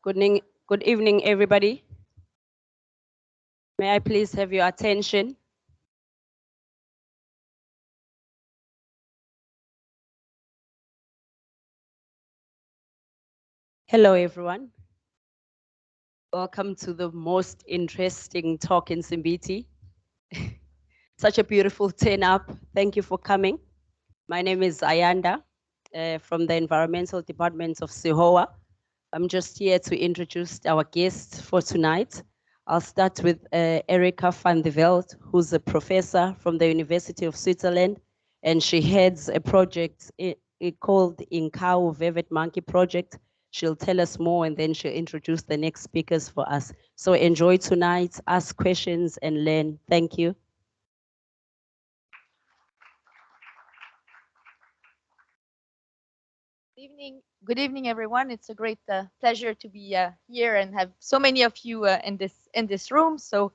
Good evening, everybody. May I please have your attention? Hello, everyone. Welcome to the most interesting talk in Simbiti. Such a beautiful turn-up. Thank you for coming. My name is Ayanda from the Environmental Department of SIHOA. I'm just here to introduce our guests for tonight. I'll start with Erika van der Veld, who's a professor from the University of Switzerland, and she heads a project called Inkau Vervet Monkey Project. She'll tell us more and then she'll introduce the next speakers for us. So enjoy tonight, ask questions and learn. Thank you. Good evening, everyone. It's a great pleasure to be here and have so many of you in this room. So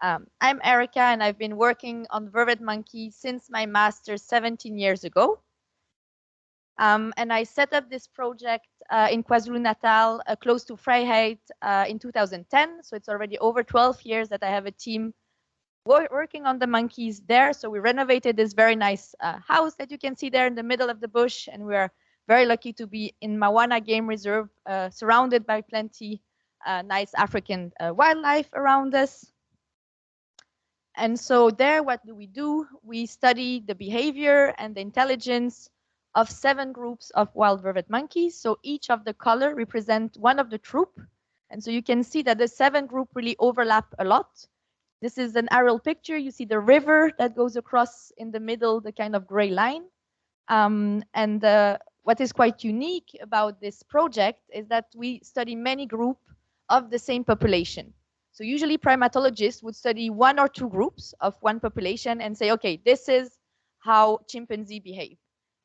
I'm Erica, and I've been working on Vervet Monkey since my master's 17 years ago. And I set up this project in KwaZulu-Natal, close to Vryheid, in 2010. So it's already over 12 years that I have a team working on the monkeys there. So we renovated this very nice house that you can see there in the middle of the bush, and we're very lucky to be in Mawana Game Reserve, surrounded by plenty nice African wildlife around us. And so there, what do? We study the behavior and the intelligence of 7 groups of wild vervet monkeys. So each of the color represent one of the troop. And so you can see that the 7 group really overlap a lot. This is an aerial picture. You see the river that goes across in the middle, the kind of gray line. What is quite unique about this project is that we study many groups of the same population. So usually primatologists would study 1 or 2 groups of one population and say, okay, this is how chimpanzee behave.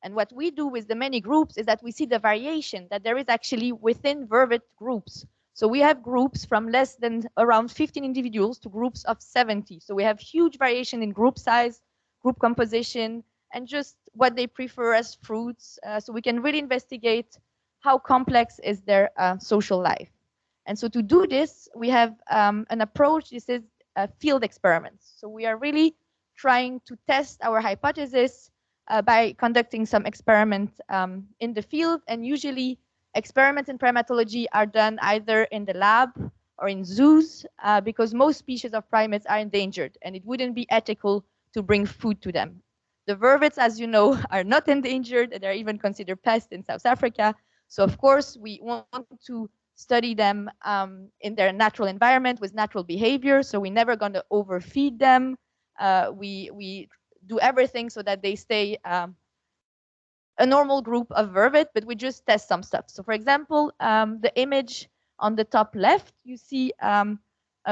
And what we do with the many groups is that we see the variation that there is actually within vervet groups. So we have groups from less than around 15 individuals to groups of 70. So we have huge variation in group size, group composition, and just what they prefer as fruits. So we can really investigate how complex is their social life. And so to do this, we have an approach. This is field experiments. So we are really trying to test our hypothesis by conducting some experiments in the field. And usually experiments in primatology are done either in the lab or in zoos because most species of primates are endangered and it wouldn't be ethical to bring food to them. The vervets, as you know, are not endangered. They're even considered pests in South Africa. So of course, we want to study them in their natural environment with natural behavior. So we're never going to overfeed them. We do everything so that they stay a normal group of vervet, but we just test some stuff. So for example, the image on the top left, you see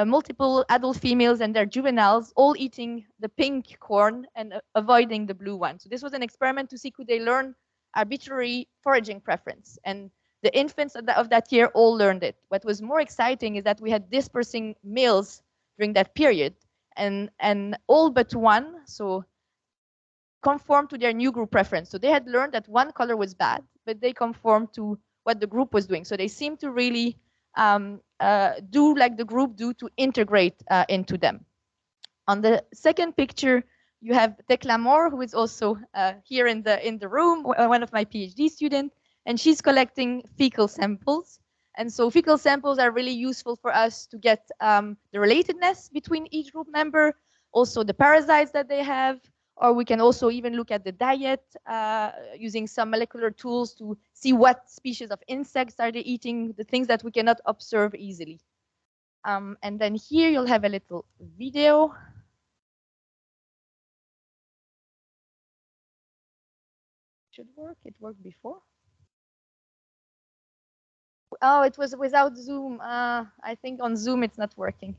multiple adult females and their juveniles all eating the pink corn and avoiding the blue one. So this was an experiment to see could they learn arbitrary foraging preference. And the infants of that year all learned it. What was more exciting is that we had dispersing males during that period, and all but one, so conformed to their new group preference. So they had learned that one color was bad, but they conformed to what the group was doing. So they seemed to really do like the group do to integrate into them. On the second picture, you have Tekla Moore, who is also here in the room, one of my PhD students, and she's collecting fecal samples. And so fecal samples are really useful for us to get the relatedness between each group member, also the parasites that they have, or we can also even look at the diet using some molecular tools to see what species of insects are they eating, the things that we cannot observe easily. And then here you'll have a little video. Should work, it worked before. Oh, it was without Zoom. I think on Zoom it's not working.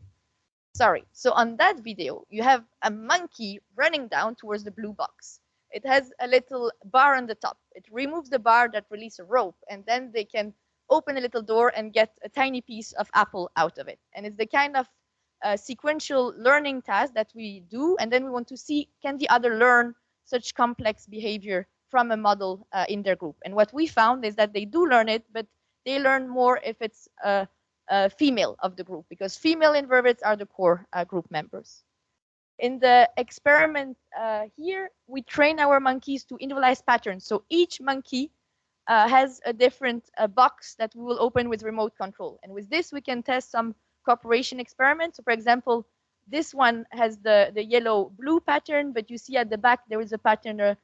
Sorry. So on that video, you have a monkey running down towards the blue box. It has a little bar on the top. It removes the bar that releases a rope, and then they can open a little door and get a tiny piece of apple out of it. And it's the kind of sequential learning task that we do, and then we want to see, can the other learn such complex behavior from a model in their group? And what we found is that they do learn it, but they learn more if it's a female of the group, because female invertebrates are the core group members. In the experiment here, we train our monkeys to individualize patterns. So each monkey has a different box that we will open with remote control. And with this, we can test some cooperation experiments. So for example, this one has the yellow-blue pattern, but you see at the back there is a pattern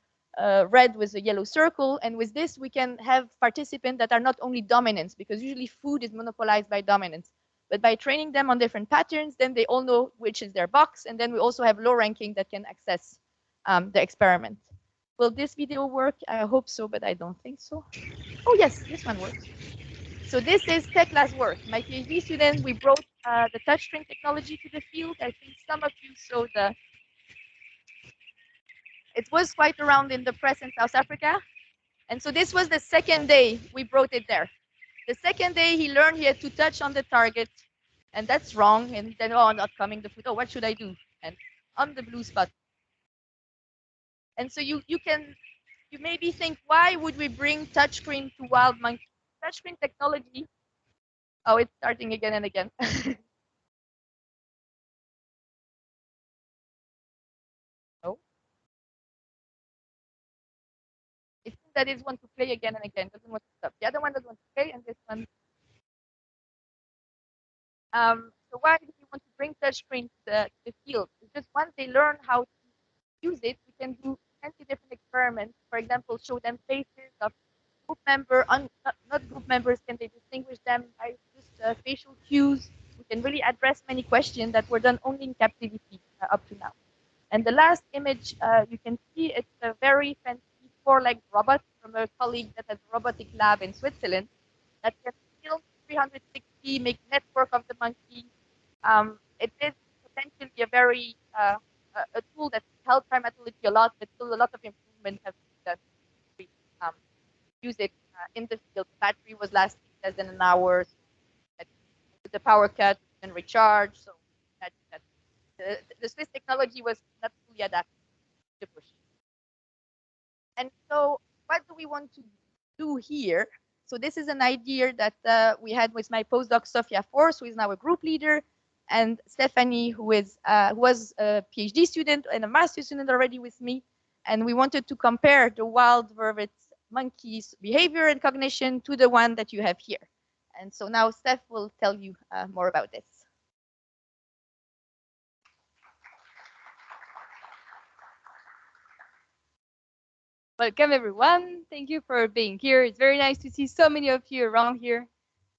red with a yellow circle. And with this, we can have participants that are not only dominants, because usually food is monopolized by dominants. But by training them on different patterns, then they all know which is their box. And then we also have low ranking that can access the experiment. Will this video work? I hope so, but I don't think so. Oh, yes, this one works. So this is Tekla's work. My PhD student, we brought the touchscreen technology to the field. I think some of you saw it was quite around in the press in South Africa. And so this was the second day we brought it there. The second day he learned he had to touch on the target, and that's wrong. And then, oh, not coming the food. Oh, what should I do? And on the blue spot. And so you maybe think, why would we bring touchscreen to wild monkeys? Touchscreen technology. Oh, it's starting again and again. Oh, it seems that it wants to play again and again. Doesn't want to stop. The other one doesn't want to play, and this one. So why do we want to bring touchscreen to the field? It's just once they learn how to use it, we can do 20 different experiments. For example, show them faces of group member, not group members. Can they distinguish them by just facial cues? We can really address many questions that were done only in captivity up to now. And the last image you can see, it's a very fancy four-legged robot from a colleague that has a robotic lab in Switzerland that can film 360, make network of the monkey. It is potentially a very a tool that helped primatology a lot, but still a lot of improvement have been done. We use it in the field. The battery was lasting less than an hour. So with the power cut and recharge. So the Swiss technology was not fully adapted to push. And so what do we want to do here? So this is an idea that we had with my postdoc, Seyfarth, who is now a group leader, and Stephanie, who was a PhD student and a master student already with me. And we wanted to compare the wild vervet monkeys' behavior and cognition to the one that you have here. And so now Steph will tell you more about this. Welcome, everyone. Thank you for being here. It's very nice to see so many of you around here.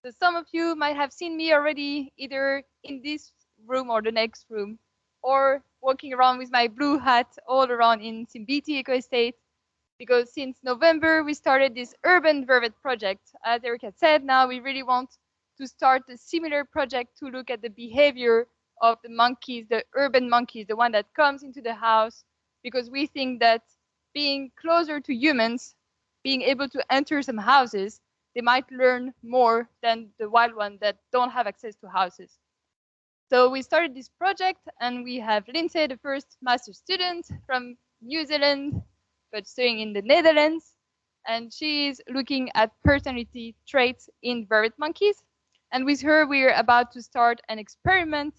So some of you might have seen me already either in this room or the next room, or walking around with my blue hat all around in Simbiti Eco Estate, because since November, we started this urban vervet project. As Erica said, now we really want to start a similar project to look at the behavior of the monkeys, the urban monkeys, the one that comes into the house, because we think that being closer to humans, being able to enter some houses, they might learn more than the wild ones that don't have access to houses. So we started this project, and we have Lindsay, the first master student from New Zealand, but studying in the Netherlands. And she is looking at personality traits in vervet monkeys. And with her, we're about to start an experiment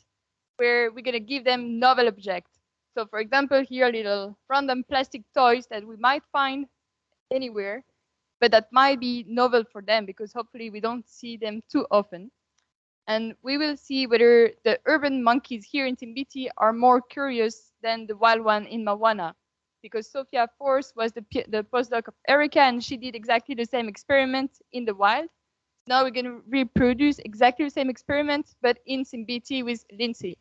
where we're going to give them novel objects. So for example, here little random plastic toys that we might find anywhere, but that might be novel for them because hopefully we don't see them too often. And we will see whether the urban monkeys here in Timbiti are more curious than the wild one in Mawana. Because Seyfarth was the postdoc of Erica, and she did exactly the same experiment in the wild. Now we're going to reproduce exactly the same experiment, but in Simbiti with Lindsay.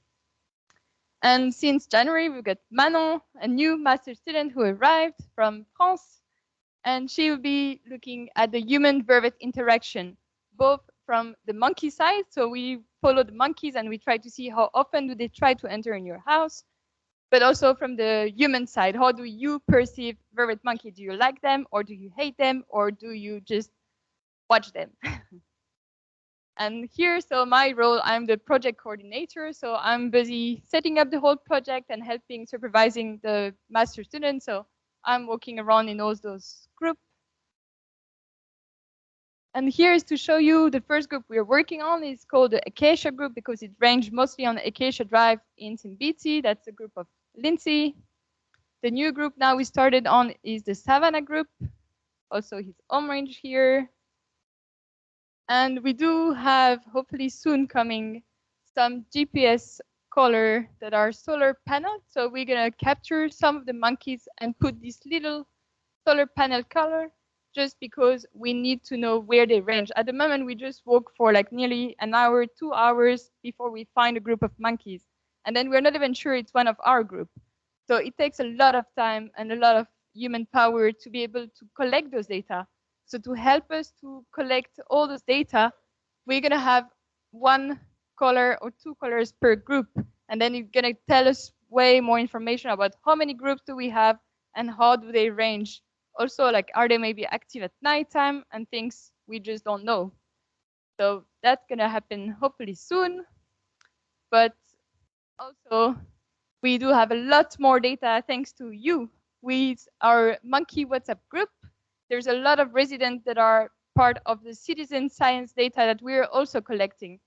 And since January, we've got Manon, a new master student who arrived from France, and she will be looking at the human-vervet interaction, both from the monkey side, so we follow the monkeys and we try to see how often do they try to enter in your house, but also from the human side, how do you perceive vervet monkey? Do you like them, or do you hate them, or do you just watch them? And here, so my role, I'm the project coordinator. So I'm busy setting up the whole project and helping supervising the master students. So I'm walking around in all those groups. And here is to show you the first group we are working on is called the Acacia group because it ranged mostly on the Acacia Drive in Simbiti. That's the group of Lindsay. The new group now we started on is the Savannah group, also his home range here. And we do have, hopefully soon coming, some GPS color that are solar panels. So we're gonna capture some of the monkeys and put this little solar panel color just because we need to know where they range. At the moment, we just walk for like nearly an hour, 2 hours before we find a group of monkeys. And then we're not even sure it's one of our group. So it takes a lot of time and a lot of human power to be able to collect those data. So to help us to collect all those data, we're gonna have one color or two colors per group. And then it's gonna tell us way more information about how many groups do we have and how do they range. Also, like, are they maybe active at nighttime and things we just don't know. So that's gonna happen hopefully soon. But also, we do have a lot more data thanks to you. With our monkey WhatsApp group, there's a lot of residents that are part of the citizen science data that we're also collecting.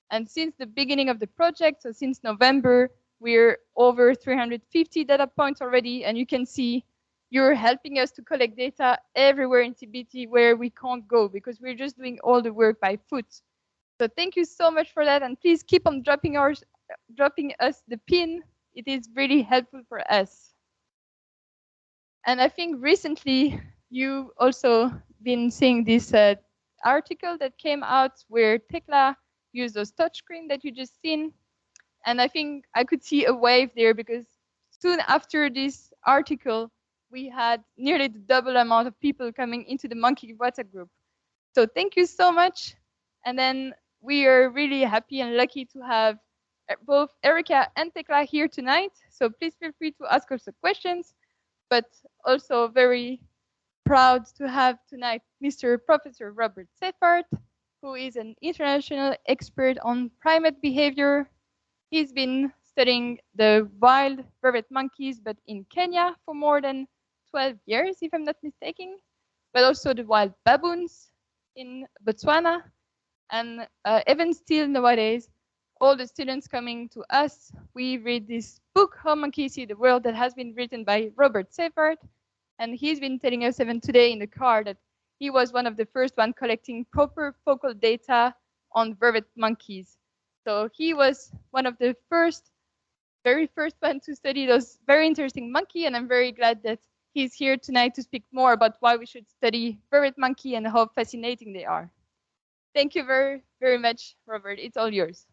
And since the beginning of the project, so since November, we're over 350 data points already. And you can see you're helping us to collect data everywhere in TBT where we can't go because we're just doing all the work by foot. So thank you so much for that. And please keep on dropping us the pin. It is really helpful for us. And I think recently you've also been seeing this article that came out where Tekla used those touchscreen that you just seen. And I think I could see a wave there because soon after this article, we had nearly the double amount of people coming into the Monkey WhatsApp group. So thank you so much. And then we are really happy and lucky to have both Erica and Tekla here tonight. So please feel free to ask us questions, but also very proud to have tonight Mr. Professor Robert Seyfarth, who is an international expert on primate behavior. He's been studying the wild vervet monkeys, but in Kenya for more than 12 years, if I'm not mistaken, but also the wild baboons in Botswana. And even still nowadays, all the students coming to us, we read this book, How Monkeys See the World, that has been written by Robert Seyfarth. And he's been telling us even today in the car that he was one of the first one collecting proper focal data on vervet monkeys. So he was one of the very first one to study those very interesting monkey. And I'm very glad that he's here tonight to speak more about why we should study vervet monkey and how fascinating they are. Thank you very, very much, Robert. It's all yours.